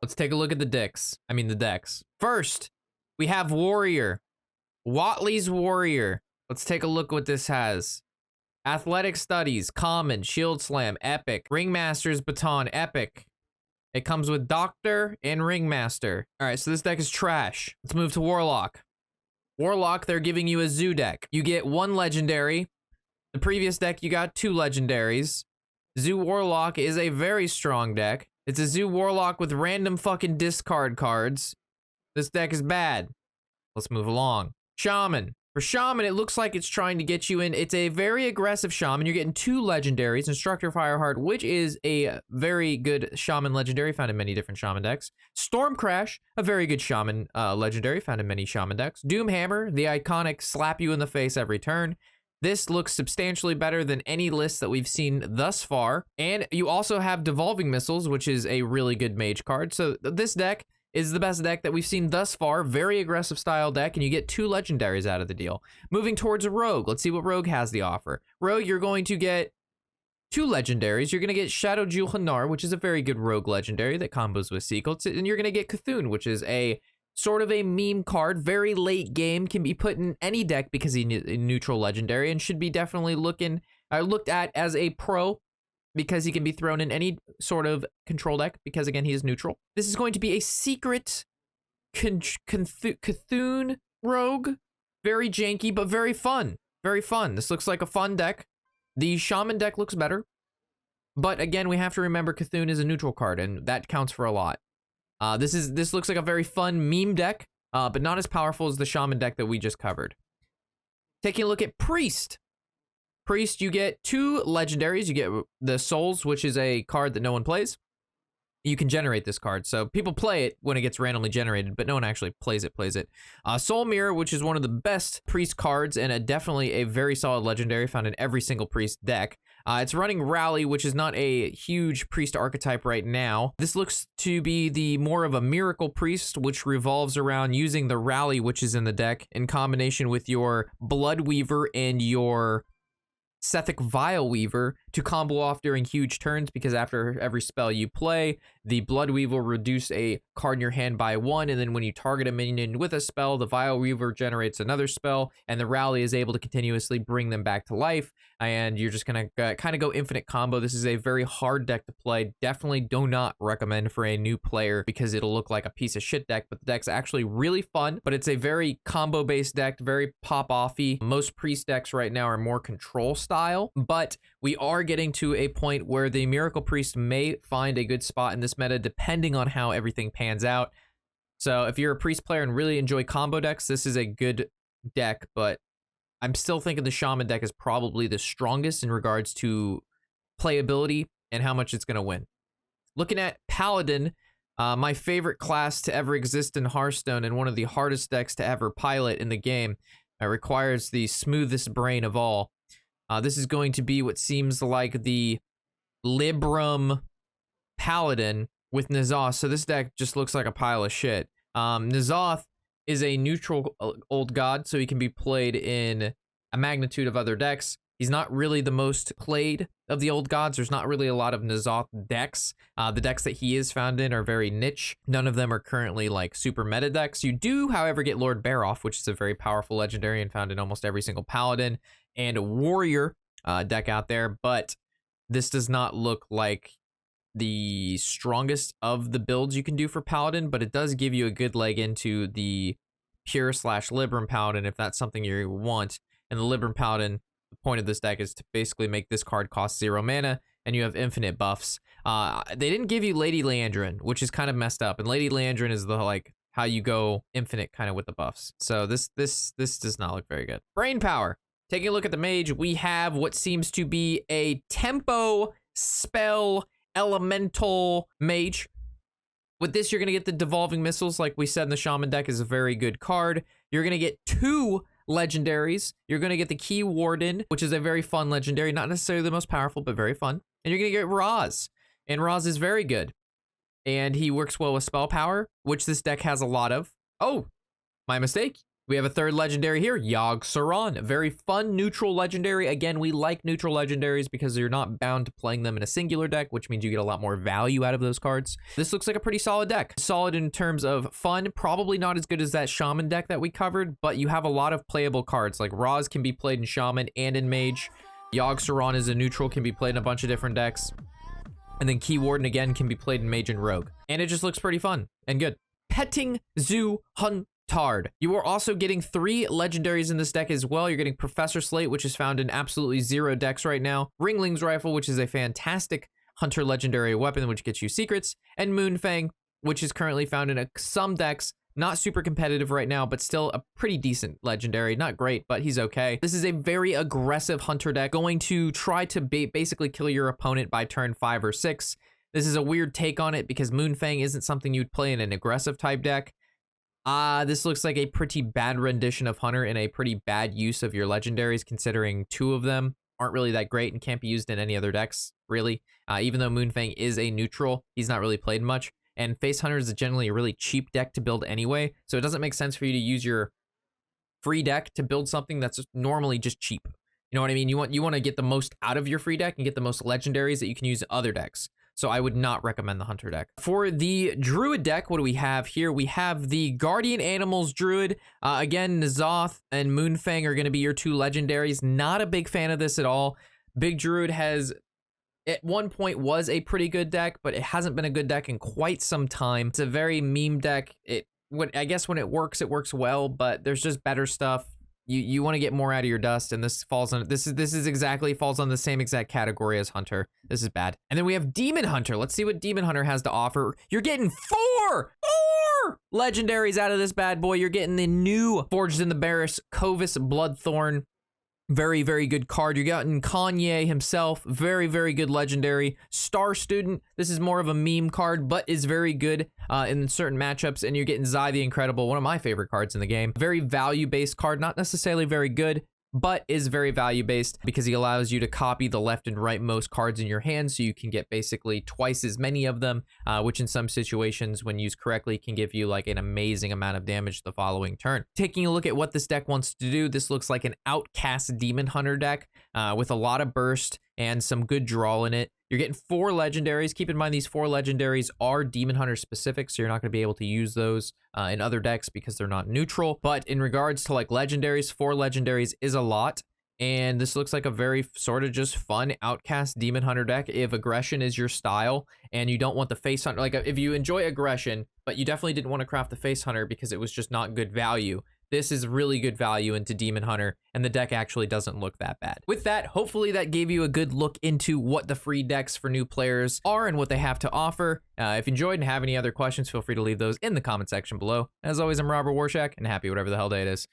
Let's take a look at the decks. The decks. First, we have Warrior. Watley's Warrior. Let's take a look what this has. Athletic Studies, Common, Shield Slam, Epic. Ringmaster's Baton, Epic. It comes with Doctor and Ringmaster. All right, so this deck is trash. Let's move to Warlock. Warlock, they're giving you a Zoo deck. You get 1 legendary. The previous deck, you got 2 legendaries. Zoo Warlock is a very strong deck. It's a Zoo Warlock with random fucking discard cards. This deck is bad. Let's move along. Shaman. For Shaman, it looks like it's trying to get you in. It's a very aggressive Shaman. You're getting 2 legendaries. Instructor Fireheart, which is a very good Shaman legendary, found in many different Shaman decks. Storm Crash, a very good Shaman legendary, found in many Shaman decks. Doomhammer, the iconic slap you in the face every turn. This looks substantially better than any list that we've seen thus far. And you also have Devolving Missiles, which is a really good mage card. So this deck is the best deck that we've seen thus far. Very aggressive style deck, and you get 2 legendaries out of the deal. Moving towards a Rogue. Let's see what Rogue has to offer. Rogue, you're going to get 2 legendaries. You're going to get Shadow Julhanar, which is a very good Rogue legendary that combos with Secrets. And you're going to get Cthulhu, which is a sort of a meme card. Very late game, can be put in any deck because he's a neutral legendary, and should be definitely looked at as a pro, because he can be thrown in any sort of control deck, because again, he is neutral. This is going to be a secret Cthulhu Rogue. Very janky, but very fun. Very fun. This looks like a fun deck. The Shaman deck looks better. But again, we have to remember Cthulhu is a neutral card, and that counts for a lot. This looks like a very fun meme deck, but not as powerful as the Shaman deck that we just covered. Taking a look at Priest. Priest, you get 2 legendaries. You get the Souls, which is a card that no one plays. You can generate this card. So people play it when it gets randomly generated, but no one actually plays it. Soul Mirror, which is one of the best Priest cards, and definitely a very solid legendary found in every single Priest deck. It's running Rally, which is not a huge Priest archetype right now. This looks to be the more of a Miracle Priest, which revolves around using the Rally, which is in the deck, in combination with your Blood Weaver and your Sethic Vile Weaver to combo off during huge turns, because after every spell you play, the Blood Weaver will reduce a card in your hand by 1, and then when you target a minion with a spell, the Vile Weaver generates another spell, and the Rally is able to continuously bring them back to life, and you're just gonna kind of go infinite combo. This is a very hard deck to play. Definitely do not recommend for a new player, because it'll look like a piece of shit deck, but the deck's actually really fun, but it's a very combo-based deck, very pop-offy. Most Priest decks right now are more control style, but we are getting to a point where the Miracle Priest may find a good spot in this meta, depending on how everything pans out. So if you're a Priest player and really enjoy combo decks, this is a good deck, but I'm still thinking the Shaman deck is probably the strongest in regards to playability and how much it's going to win. Looking at Paladin, my favorite class to ever exist in Hearthstone, and one of the hardest decks to ever pilot in the game. It requires the smoothest brain of all. This is going to be what seems like the Libram Paladin with N'Zoth. So this deck just looks like a pile of shit. N'Zoth is a neutral old god, so he can be played in a magnitude of other decks. He's not really the most played of the old gods. There's not really a lot of N'Zoth decks. The decks that he is found in are very niche. None of them are currently like super meta decks. You do, however, get Lord Baroff, which is a very powerful legendary and found in almost every single Paladin and Warrior deck out there, but this does not look like the strongest of the builds you can do for Paladin, but it does give you a good leg into the pure / Libram Paladin if that's something you want. And the Libram Paladin, the point of this deck is to basically make this card cost 0 mana, and you have infinite buffs. They didn't give you Lady Leandrin, which is kind of messed up, and Lady Leandrin is the like how you go infinite kind of with the buffs. So this does not look very good. Brain Power. Taking a look at the Mage, we have what seems to be a tempo spell elemental Mage. With this, you're going to get the Devolving Missiles, like we said in the Shaman deck, is a very good card. You're going to get 2 legendaries. You're going to get the Key Warden, which is a very fun legendary, not necessarily the most powerful, but very fun. And you're going to get Raz, and Raz is very good. And he works well with spell power, which this deck has a lot of. Oh, my mistake. We have a third legendary here, Yogg-Saron. A very fun neutral legendary. Again, we like neutral legendaries because you're not bound to playing them in a singular deck, which means you get a lot more value out of those cards. This looks like a pretty solid deck. Solid in terms of fun, probably not as good as that Shaman deck that we covered, but you have a lot of playable cards. Like Roz can be played in Shaman and in Mage. Yogg-Saron is a neutral, can be played in a bunch of different decks. And then Key Warden again can be played in Mage and Rogue. And it just looks pretty fun and good. Petting Zoo Huntard. You are also getting 3 legendaries in this deck as well. You're getting Professor Slate, which is found in absolutely 0 decks right now. Ringling's Rifle, which is a fantastic hunter legendary weapon, which gets you secrets. And Moonfang, which is currently found in some decks. Not super competitive right now, but still a pretty decent legendary. Not great, but he's okay. This is a very aggressive hunter deck, going to try to basically kill your opponent by turn 5 or 6. This is a weird take on it because Moonfang isn't something you'd play in an aggressive type deck. This looks like a pretty bad rendition of Hunter and a pretty bad use of your legendaries, considering 2 of them aren't really that great and can't be used in any other decks, really. Even though Moonfang is a neutral, he's not really played much. And Face Hunter is generally a really cheap deck to build anyway, so it doesn't make sense for you to use your free deck to build something that's normally just cheap. You know what I mean? You want to get the most out of your free deck and get the most legendaries that you can use in other decks. So I would not recommend the Hunter deck. For the Druid deck, what do we have here? We have the Guardian Animals Druid. Again, N'Zoth and Moonfang are going to be your 2 legendaries. Not a big fan of this at all. Big Druid has, at one point, was a pretty good deck, but it hasn't been a good deck in quite some time. It's a very meme deck. I guess when it works well, but there's just better stuff. You want to get more out of your dust, and this falls on this is exactly falls on the same exact category as Hunter. This is bad. And then we have Demon Hunter. Let's see what Demon Hunter has to offer. You're getting 4 legendaries out of this bad boy. You're getting the new Forged in the Barris Covis Bloodthorn. Very, very good card. You're getting Kanye himself. Very, very good legendary. Star Student. This is more of a meme card, but is very good in certain matchups. And you're getting Zai the Incredible, one of my favorite cards in the game. Very value-based card. Not necessarily very good, but is very value-based because he allows you to copy the left and rightmost cards in your hand, so you can get basically twice as many of them, which in some situations, when used correctly, can give you like an amazing amount of damage the following turn. Taking a look at what this deck wants to do, this looks like an Outcast Demon Hunter deck with a lot of burst and some good draw in it. You're getting 4 legendaries. Keep in mind these 4 legendaries are Demon Hunter specific, so you're not going to be able to use those in other decks because they're not neutral. But in regards to like legendaries, 4 legendaries is a lot. And this looks like a very sort of just fun Outcast Demon Hunter deck. If aggression is your style and you don't want the Face Hunter, like if you enjoy aggression, but you definitely didn't want to craft the Face Hunter because it was just not good value, this is really good value into Demon Hunter, and the deck actually doesn't look that bad. With that, hopefully that gave you a good look into what the free decks for new players are and what they have to offer. If you enjoyed and have any other questions, feel free to leave those in the comment section below. As always, I'm Robert Warshak, and happy whatever the hell day it is.